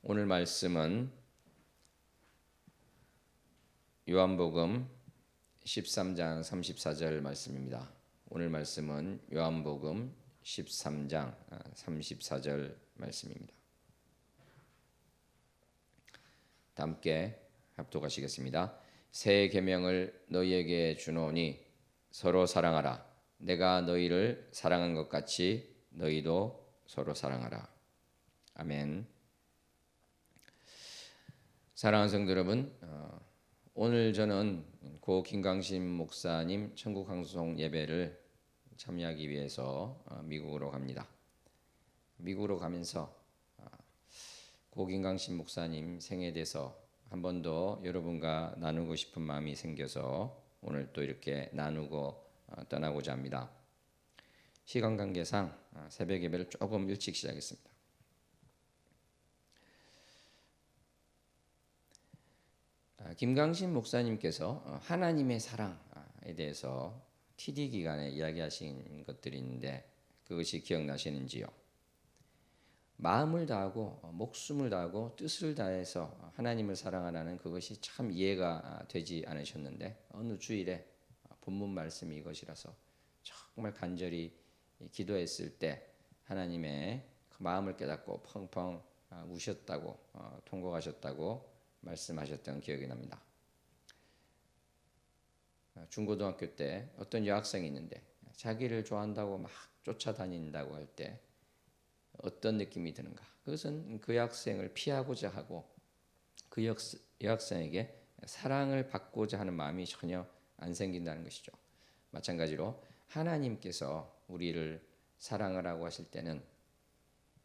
오늘 말씀은 요한복음 13장 34절 말씀입니다. 오늘 말씀은 요한복음 13장 34절 말씀입니다. 다 함께 합독하시겠습니다. 새 계명을 너희에게 주노니 서로 사랑하라. 내가 너희를 사랑한 것 같이 너희도 서로 사랑하라. 아멘. 사랑하는 성도 여러분, 오늘 저는 고 김광신 목사님 천국 방송 예배를 참여하기 위해서 미국으로 갑니다. 미국으로 가면서 고 김광신 목사님 생에 대해서 한 번 더 여러분과 나누고 싶은 마음이 생겨서 오늘 또 이렇게 나누고 떠나고자 합니다. 시간 관계상 새벽 예배를 조금 일찍 시작했습니다. 김광신 목사님께서 하나님의 사랑에 대해서 TD 기간에 이야기하신 것들이 있는데 그것이 기억나시는지요? 마음을 다하고 목숨을 다하고 뜻을 다해서 하나님을 사랑하라는 그것이 참 이해가 되지 않으셨는데 어느 주일에 본문 말씀이 이것이라서 정말 간절히 기도했을 때 하나님의 그 마음을 깨닫고 펑펑 우셨다고 통곡하셨다고 말씀하셨던 기억이 납니다. 중고등학교 때 어떤 여학생이 있는데 자기를 좋아한다고 막 쫓아다닌다고 할 때 어떤 느낌이 드는가? 그것은 그 여학생을 피하고자 하고 그 여학생에게 사랑을 받고자 하는 마음이 전혀 안 생긴다는 것이죠. 마찬가지로 하나님께서 우리를 사랑하라고 하실 때는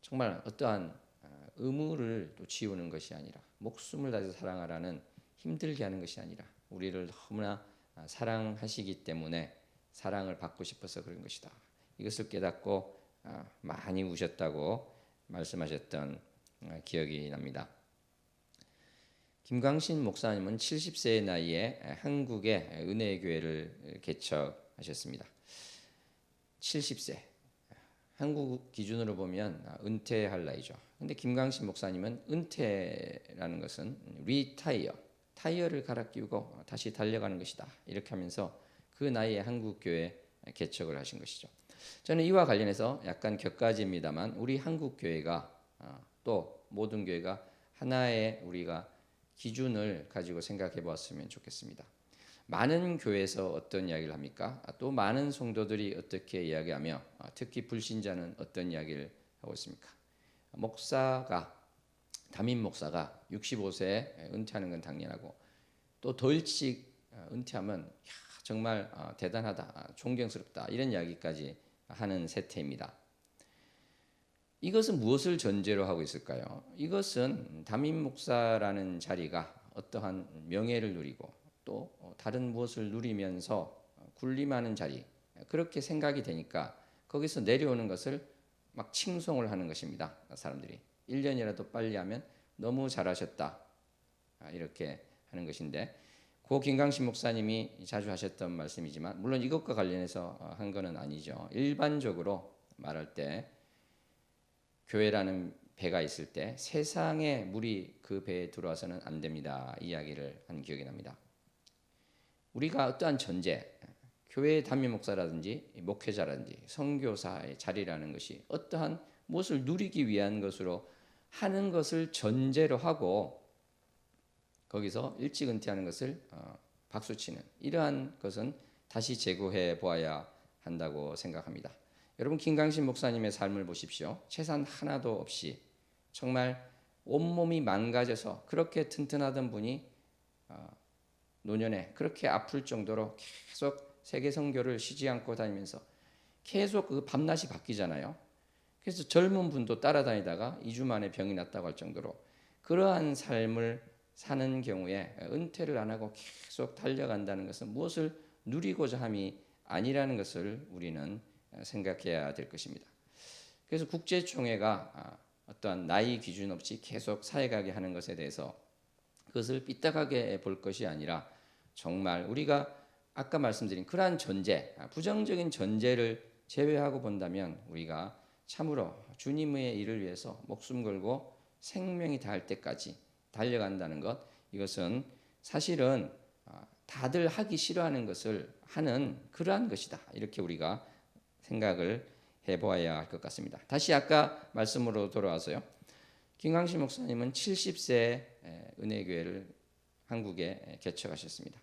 정말 어떠한 의무를 또 지우는 것이 아니라 목숨을 다해서 사랑하라는 힘들게 하는 것이 아니라 우리를 너무나 사랑하시기 때문에 사랑을 받고 싶어서 그런 것이다. 이것을 깨닫고 많이 우셨다고 말씀하셨던 기억이 납니다. 김광신 목사님은 70세의 나이에 한국의 은혜의 교회를 개척하셨습니다. 70세. 한국 기준으로 보면 은퇴할 나이죠. 근데 김광신 목사님은 은퇴라는 것은 리타이어, 타이어를 갈아 끼우고 다시 달려가는 것이다. 이렇게 하면서 그 나이에 한국 교회 개척을 하신 것이죠. 저는 이와 관련해서 약간 격가지입니다만 우리 한국 교회가 또 모든 교회가 하나의 우리가 기준을 가지고 생각해 보았으면 좋겠습니다. 많은 교회에서 어떤 이야기를 합니까? 또 많은 성도들이 어떻게 이야기하며 특히 불신자는 어떤 이야기를 하고 있습니까? 담임 목사가 65세에 은퇴하는 건 당연하고 또 더 일찍 은퇴하면 정말 대단하다, 존경스럽다 이런 이야기까지 하는 세태입니다. 이것은 무엇을 전제로 하고 있을까요? 이것은 담임 목사라는 자리가 어떠한 명예를 누리고 또 다른 무엇을 누리면서 군림하는 자리 그렇게 생각이 되니까 거기서 내려오는 것을 막 칭송을 하는 것입니다. 사람들이 1년이라도 빨리 하면 너무 잘하셨다 이렇게 하는 것인데 고 김광신 목사님이 자주 하셨던 말씀이지만 물론 이것과 관련해서 한 것은 아니죠. 일반적으로 말할 때 교회라는 배가 있을 때 세상의 물이 그 배에 들어와서는 안 됩니다. 이야기를 한 기억이 납니다. 우리가 어떠한 전제, 교회의 담임 목사라든지 목회자라든지 선교사의 자리라는 것이 어떠한 무엇을 누리기 위한 것으로 하는 것을 전제로 하고 거기서 일찍 은퇴하는 것을 박수치는 이러한 것은 다시 재고해 보아야 한다고 생각합니다. 여러분 김광신 목사님의 삶을 보십시오. 재산 하나도 없이 정말 온몸이 망가져서 그렇게 튼튼하던 분이 노년에 그렇게 아플 정도로 계속 세계 선교를 쉬지 않고 다니면서 계속 그 밤낮이 바뀌잖아요. 그래서 젊은 분도 따라다니다가 2주 만에 병이 났다고 할 정도로 그러한 삶을 사는 경우에 은퇴를 안 하고 계속 달려간다는 것은 무엇을 누리고자 함이 아니라는 것을 우리는 생각해야 될 것입니다. 그래서 국제총회가 어떠한 나이 기준 없이 계속 사회가게 하는 것에 대해서 그것을 삐딱하게 볼 것이 아니라 정말 우리가 아까 말씀드린 그러한 전제, 부정적인 전제를 제외하고 본다면 우리가 참으로 주님의 일을 위해서 목숨 걸고 생명이 닿을 때까지 달려간다는 것, 이것은 사실은 다들 하기 싫어하는 것을 하는 그러한 것이다. 이렇게 우리가 생각을 해보아야 할 것 같습니다. 다시 아까 말씀으로 돌아와서요. 김광식 목사님은 70세 은혜교회를 한국에 개척하셨습니다.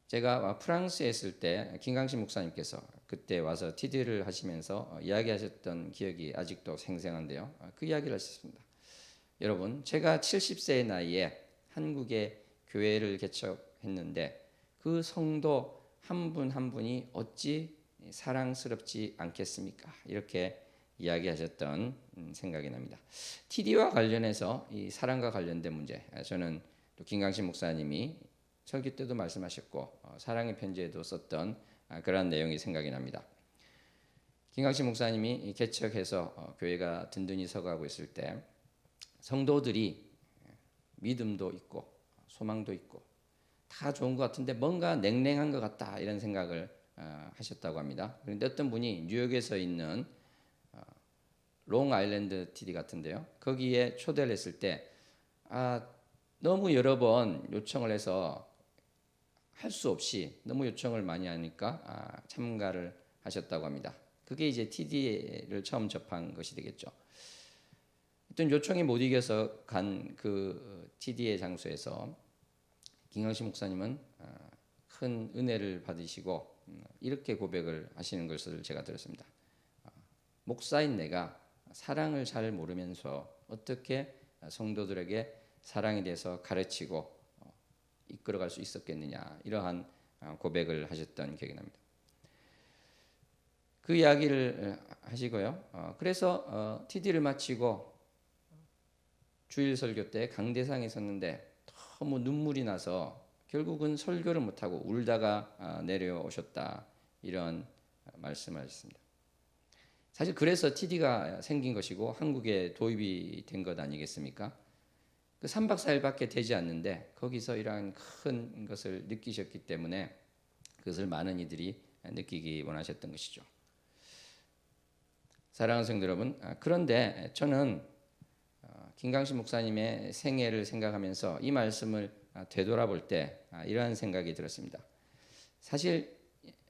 제가 프랑스에 있을 때 김광식 목사님께서 그때 와서 TD를 하시면서 이야기하셨던 기억이 아직도 생생한데요. 그 이야기를 하셨습니다. 여러분, 제가 70세의 나이에 한국에 교회를 개척했는데 그 성도 한 분 한 분이 어찌 사랑스럽지 않겠습니까? 이렇게 이야기하셨던 생각이 납니다. TD와 관련해서 이 사랑과 관련된 문제, 저는 또 김광식 목사님이 설교 때도 말씀하셨고 사랑의 편지에도 썼던 그런 내용이 생각이 납니다. 김광식 목사님이 개척해서 교회가 든든히 서가고 있을 때 성도들이 믿음도 있고 소망도 있고 다 좋은 것 같은데 뭔가 냉랭한 것 같다 이런 생각을 하셨다고 합니다. 그런데 어떤 분이 뉴욕에서 있는 롱 아일랜드 TD 같은데요. 거기에 초대를 했을 때 너무 여러 번 요청을 해서 할 수 없이 너무 요청을 많이 하니까 참가를 하셨다고 합니다. 그게 이제 TD를 처음 접한 것이 되겠죠. 어떤 요청이 못 이겨서 간 그 TD의 장소에서 김광식 목사님은 큰 은혜를 받으시고 이렇게 고백을 하시는 것을 제가 들었습니다. 목사인 내가 사랑을 잘 모르면서 어떻게 성도들에게 사랑에 대해서 가르치고 이끌어갈 수 있었겠느냐, 이러한 고백을 하셨던 기억이 납니다. 그 이야기를 하시고요. 그래서 TD를 마치고 주일 설교 때 강대상에 섰는데 너무 눈물이 나서 결국은 설교를 못하고 울다가 내려오셨다, 이런 말씀을 하셨습니다. 사실 그래서 TD가 생긴 것이고 한국에 도입이 된 것 아니겠습니까? 그 3박 4일밖에 되지 않는데 거기서 이러한 큰 것을 느끼셨기 때문에 그것을 많은 이들이 느끼기 원하셨던 것이죠. 사랑하는 성도 여러분, 그런데 저는 김광식 목사님의 생애를 생각하면서 이 말씀을 되돌아볼 때 이러한 생각이 들었습니다. 사실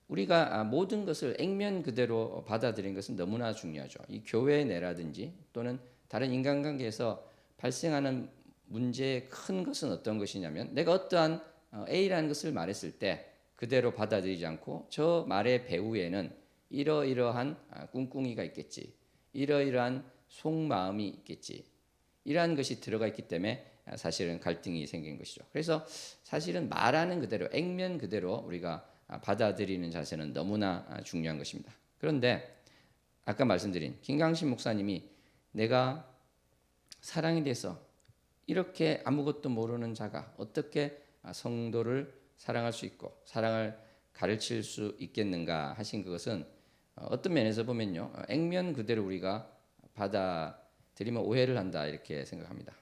우리가 모든 것을 액면 그대로 받아들이는 것은 너무나 중요하죠. 이 교회 내라든지 또는 다른 인간관계에서 발생하는 문제의 큰 것은 어떤 것이냐면 내가 어떠한 A라는 것을 말했을 때 그대로 받아들이지 않고 저 말의 배후에는 이러이러한 꿍꿍이가 있겠지, 이러이러한 속마음이 있겠지, 이러한 것이 들어가 있기 때문에 사실은 갈등이 생긴 것이죠. 그래서 사실은 말하는 그대로 액면 그대로 우리가 받아들이는 자세는 너무나 중요한 것입니다. 그런데 아까 말씀드린 김광식 목사님이 내가 사랑에 대해서 이렇게 아무것도 모르는 자가 어떻게 성도를 사랑할 수 있고 사랑을 가르칠 수 있겠는가 하신 그것은 어떤 면에서 보면요, 액면 그대로 우리가 받아들이면 오해를 한다 이렇게 생각합니다.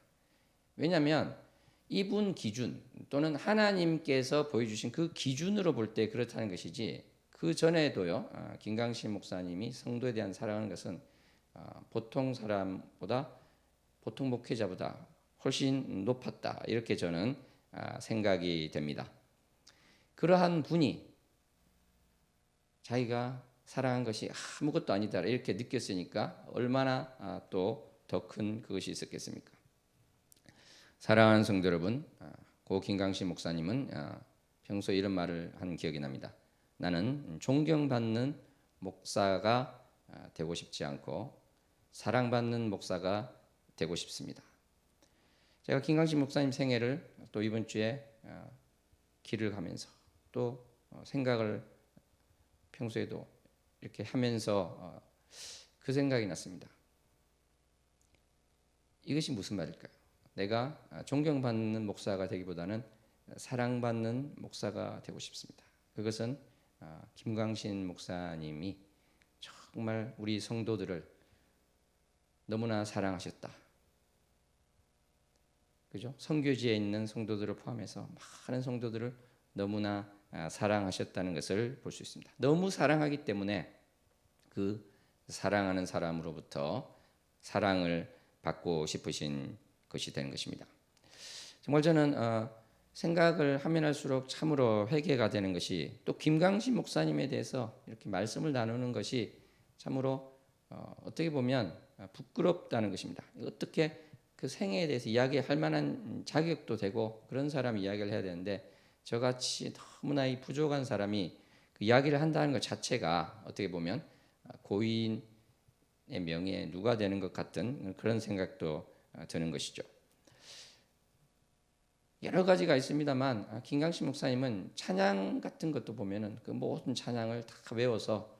왜냐하면 이분 기준 또는 하나님께서 보여주신 그 기준으로 볼 때 그렇다는 것이지, 그 전에도요 김광식 목사님이 성도에 대한 사랑하는 것은 보통 사람보다, 보통 목회자보다 훨씬 높았다, 이렇게 저는 생각이 됩니다. 그러한 분이 자기가 사랑한 것이 아무것도 아니다 이렇게 느꼈으니까 얼마나 또 더 큰 그것이 있었겠습니까? 사랑하는 성도 여러분, 고 김광식 목사님은 평소에 이런 말을 하는 기억이 납니다. 나는 존경받는 목사가 되고 싶지 않고 사랑받는 목사가 되고 싶습니다. 제가 김광식 목사님 생애를 또 이번 주에 길을 가면서 또 생각을 평소에도 이렇게 하면서 그 생각이 났습니다. 이것이 무슨 말일까요? 내가 존경받는 목사가 되기보다는 사랑받는 목사가 되고 싶습니다. 그것은 김광식 목사님이 정말 우리 성도들을 너무나 사랑하셨다. 그죠? 선교지에 있는 성도들을 포함해서 많은 성도들을 너무나 사랑하셨다는 것을 볼 수 있습니다. 너무 사랑하기 때문에 그 사랑하는 사람으로부터 사랑을 받고 싶으신 것이 되는 것입니다. 정말 저는 생각을 하면 할수록 참으로 회개가 되는 것이, 또 김강신 목사님에 대해서 이렇게 말씀을 나누는 것이 참으로 어떻게 보면 부끄럽다는 것입니다. 어떻게 그 생애에 대해서 이야기할 만한 자격도 되고 그런 사람이 이야기를 해야 되는데, 저같이 너무나 이 부족한 사람이 그 이야기를 한다는 것 자체가 어떻게 보면 고인의 명예에 누가 되는 것 같은 그런 생각도 드는 것이죠. 여러 가지가 있습니다만 김강신 목사님은 찬양 같은 것도 보면은 그 모든 찬양을 다 외워서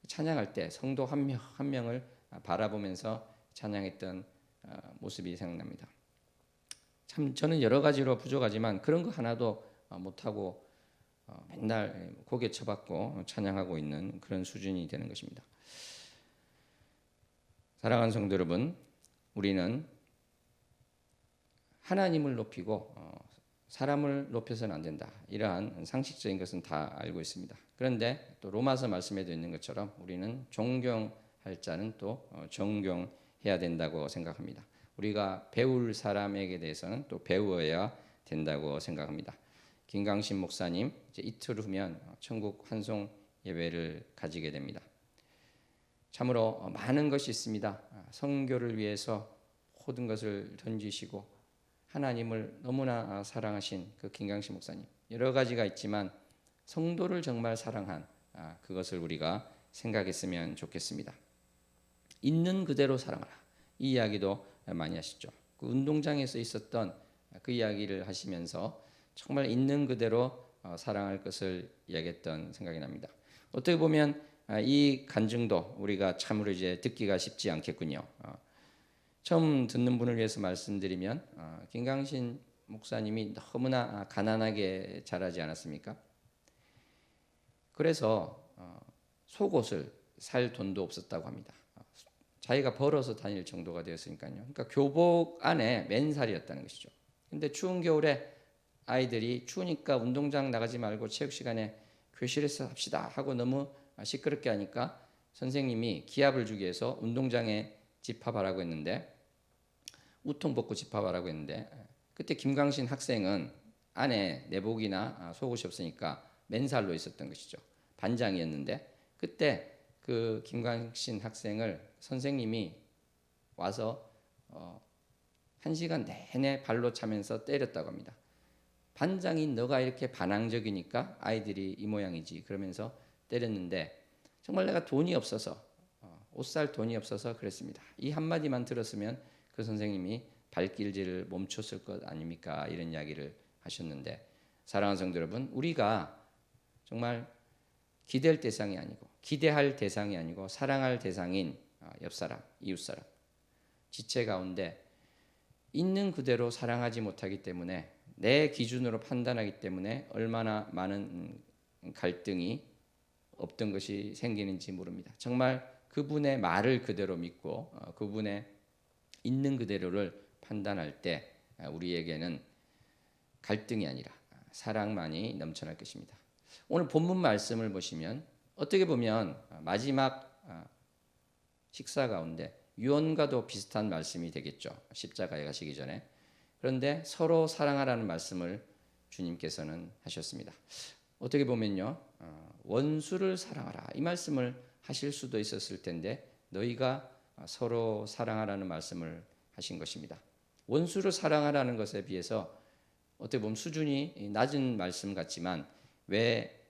찬양할 때 성도 한 명 한 명을 바라보면서 찬양했던 모습이 생각납니다. 참 저는 여러 가지로 부족하지만 그런 거 하나도 못하고 맨날 고개 쳐박고 찬양하고 있는 그런 수준이 되는 것입니다. 사랑하는 성도 여러분, 우리는 하나님을 높이고 사람을 높여서는 안 된다. 이러한 상식적인 것은 다 알고 있습니다. 그런데 또 로마서 말씀에도 있는 것처럼 우리는 존경할 자는 또 존경해야 된다고 생각합니다. 우리가 배울 사람에게 대해서는 또 배워야 된다고 생각합니다. 김강신 목사님 이제 이틀 후면 천국 환송 예배를 가지게 됩니다. 참으로 많은 것이 있습니다. 선교를 위해서 모든 것을 던지시고 하나님을 너무나 사랑하신 그 김강신 목사님, 여러 가지가 있지만 성도를 정말 사랑한 그것을 우리가 생각했으면 좋겠습니다. 있는 그대로 사랑하라, 이 이야기도 많이 하시죠. 그 운동장에서 있었던 그 이야기를 하시면서 정말 있는 그대로 사랑할 것을 이야기했던 생각이 납니다. 어떻게 보면 이 간증도 우리가 참으로 이제 듣기가 쉽지 않겠군요. 처음 듣는 분을 위해서 말씀드리면 김강신 목사님이 너무나 가난하게 자라지 않았습니까? 그래서 속옷을 살 돈도 없었다고 합니다. 자기가 벌어서 다닐 정도가 되었으니까요. 그러니까 교복 안에 맨살이었다는 것이죠. 근데 추운 겨울에 아이들이 추우니까 운동장 나가지 말고 체육 시간에 교실에서 합시다 하고 너무 시끄럽게 하니까 선생님이 기합을 주기 위해서 운동장에 집합하라고 했는데, 우통 벗고 집합하라고 했는데, 그때 김강신 학생은 안에 내복이나 속옷이 없으니까 맨살로 있었던 것이죠. 반장이었는데 그때 그 김강신 학생을 선생님이 와서 1시간 내내 발로 차면서 때렸다고 합니다. 반장인 너가 이렇게 반항적이니까 아이들이 이 모양이지 그러면서 때렸는데, 정말 내가 돈이 없어서 옷 살 돈이 없어서 그랬습니다. 이 한마디만 들었으면 그 선생님이 발길질을 멈췄을 것 아닙니까? 이런 이야기를 하셨는데, 사랑하는 성도 여러분, 우리가 정말 기댈 대상이 아니고 기대할 대상이 아니고 사랑할 대상인 옆사람, 이웃사람, 지체 가운데 있는 그대로 사랑하지 못하기 때문에, 내 기준으로 판단하기 때문에 얼마나 많은 갈등이 없던 것이 생기는지 모릅니다. 정말 그분의 말을 그대로 믿고 그분의 있는 그대로를 판단할 때 우리에게는 갈등이 아니라 사랑만이 넘쳐날 것입니다. 오늘 본문 말씀을 보시면 어떻게 보면 마지막 식사 가운데 유언과도 비슷한 말씀이 되겠죠. 십자가에 가시기 전에. 그런데 서로 사랑하라는 말씀을 주님께서는 하셨습니다. 어떻게 보면요, 원수를 사랑하라 이 말씀을 하실 수도 있었을 텐데 너희가 서로 사랑하라는 말씀을 하신 것입니다. 원수를 사랑하라는 것에 비해서 어떻게 보면 수준이 낮은 말씀 같지만 왜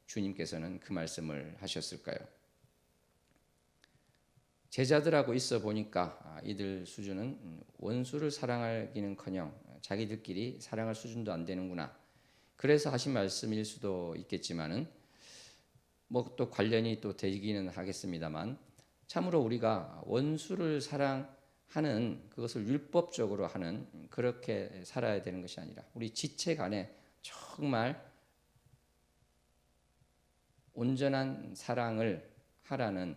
주님께서는 그 말씀을 하셨을까요? 제자들하고 있어 보니까 이들 수준은 원수를 사랑하기는커녕 자기들끼리 사랑할 수준도 안 되는구나. 그래서 하신 말씀일 수도 있겠지만은 뭐 또 관련이 또 되기는 하겠습니다만, 참으로 우리가 원수를 사랑하는 그것을 율법적으로 하는 그렇게 살아야 되는 것이 아니라 우리 지체 간에 정말 온전한 사랑을 하라는,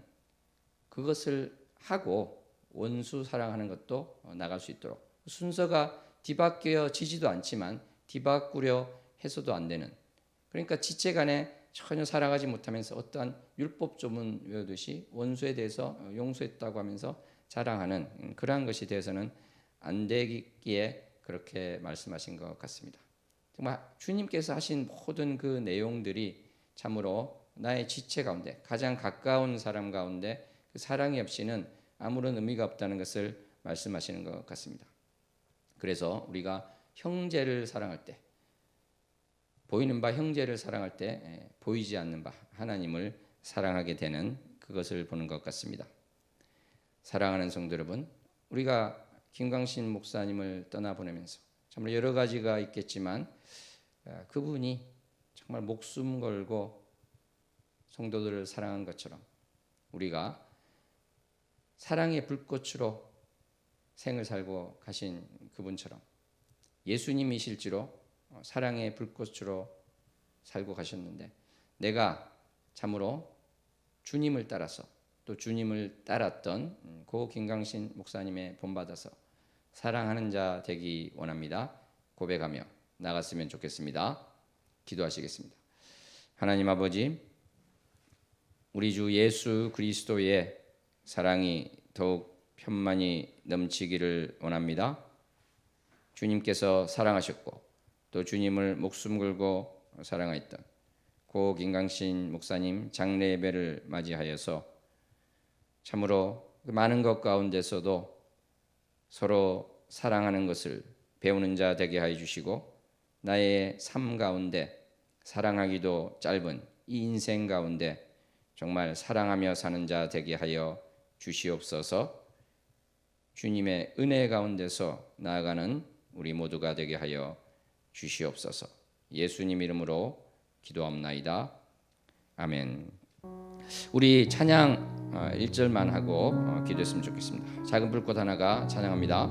그것을 하고 원수 사랑하는 것도 나갈 수 있도록, 순서가 뒤바뀌어지지도 않지만 뒤바꾸려 해서도 안 되는, 그러니까 지체 간에 전혀 사랑하지 못하면서 어떠한 율법 조문 외우듯이 원수에 대해서 용서했다고 하면서 자랑하는 그러한 것이 되어서는 안 되기에 그렇게 말씀하신 것 같습니다. 정말 주님께서 하신 모든 그 내용들이 참으로 나의 지체 가운데 가장 가까운 사람 가운데 그 사랑이 없이는 아무런 의미가 없다는 것을 말씀하시는 것 같습니다. 그래서 우리가 형제를 사랑할 때, 보이는 바 형제를 사랑할 때 보이지 않는 바 하나님을 사랑하게 되는 그것을 보는 것 같습니다. 사랑하는 성도 여러분, 우리가 김광신 목사님을 떠나보내면서 정말 여러 가지가 있겠지만 그분이 정말 목숨 걸고 성도들을 사랑한 것처럼 우리가 사랑의 불꽃으로 생을 살고 가신 그분처럼 예수님이실지로 사랑의 불꽃으로 살고 가셨는데 내가 참으로 주님을 따라서 또 주님을 따랐던 고 김광신 목사님의 본받아서 사랑하는 자 되기 원합니다. 고백하며 나갔으면 좋겠습니다. 기도하시겠습니다. 하나님 아버지, 우리 주 예수 그리스도의 사랑이 더욱 편만히 넘치기를 원합니다. 주님께서 사랑하셨고 또 주님을 목숨 걸고 사랑하였던 고 김광신 목사님 장례 예배를 맞이하여서 참으로 많은 것 가운데서도 서로 사랑하는 것을 배우는 자 되게 하여 주시고 나의 삶 가운데 사랑하기도 짧은 이 인생 가운데 정말 사랑하며 사는 자 되게 하여 주시옵소서. 주님의 은혜 가운데서 나아가는 우리 모두가 되게 하여 주시옵소서. 예수님 이름으로 기도합나이다. 아멘. 우리 찬양 1절만 하고 기도했으면 좋겠습니다. 작은 불꽃 하나가 찬양합니다.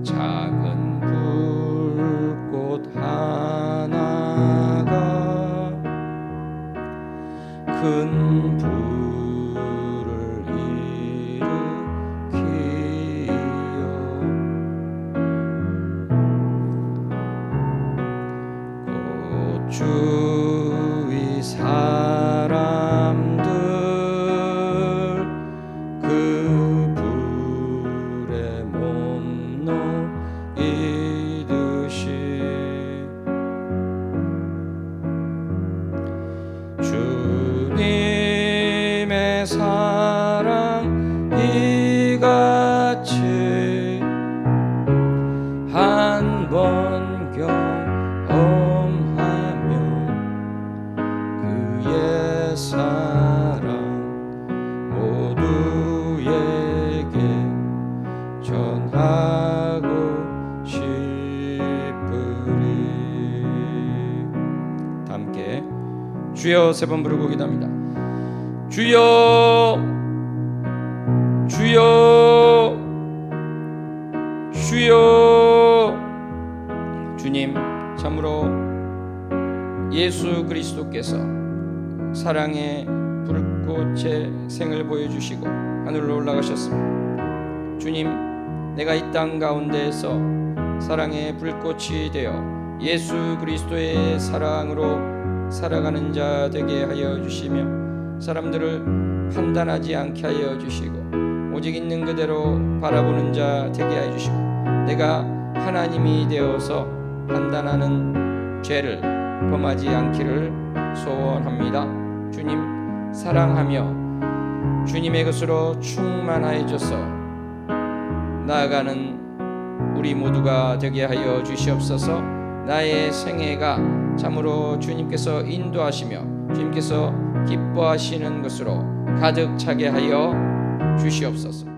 작은 불꽃 하나가 큰 불을 일으키어 곧 주위 사람들 그 불에 못 놓이듯이 주님의 사랑 이같이 한 번 경험하면 그의 사랑 모두에게 전하고 싶으리. 함께 주여 세 번 부르고 기도합니다. 주여 주여 주여. 주님, 참으로 예수 그리스도께서 사랑의 불꽃의 생을 보여주시고 하늘로 올라가셨습니다. 주님, 내가 이 땅 가운데에서 사랑의 불꽃이 되어 예수 그리스도의 사랑으로 살아가는 자 되게 하여 주시며 사람들을 판단하지 않게 하여 주시고 오직 있는 그대로 바라보는 자 되게 하여 주시고 내가 하나님이 되어서 판단하는 죄를 범하지 않기를 소원합니다. 주님, 사랑하며 주님의 것으로 충만하여 줘서 나아가는 우리 모두가 되게 하여 주시옵소서. 나의 생애가 참으로 주님께서 인도하시며 주님께서 기뻐하시는 것으로 가득 차게 하여 주시옵소서.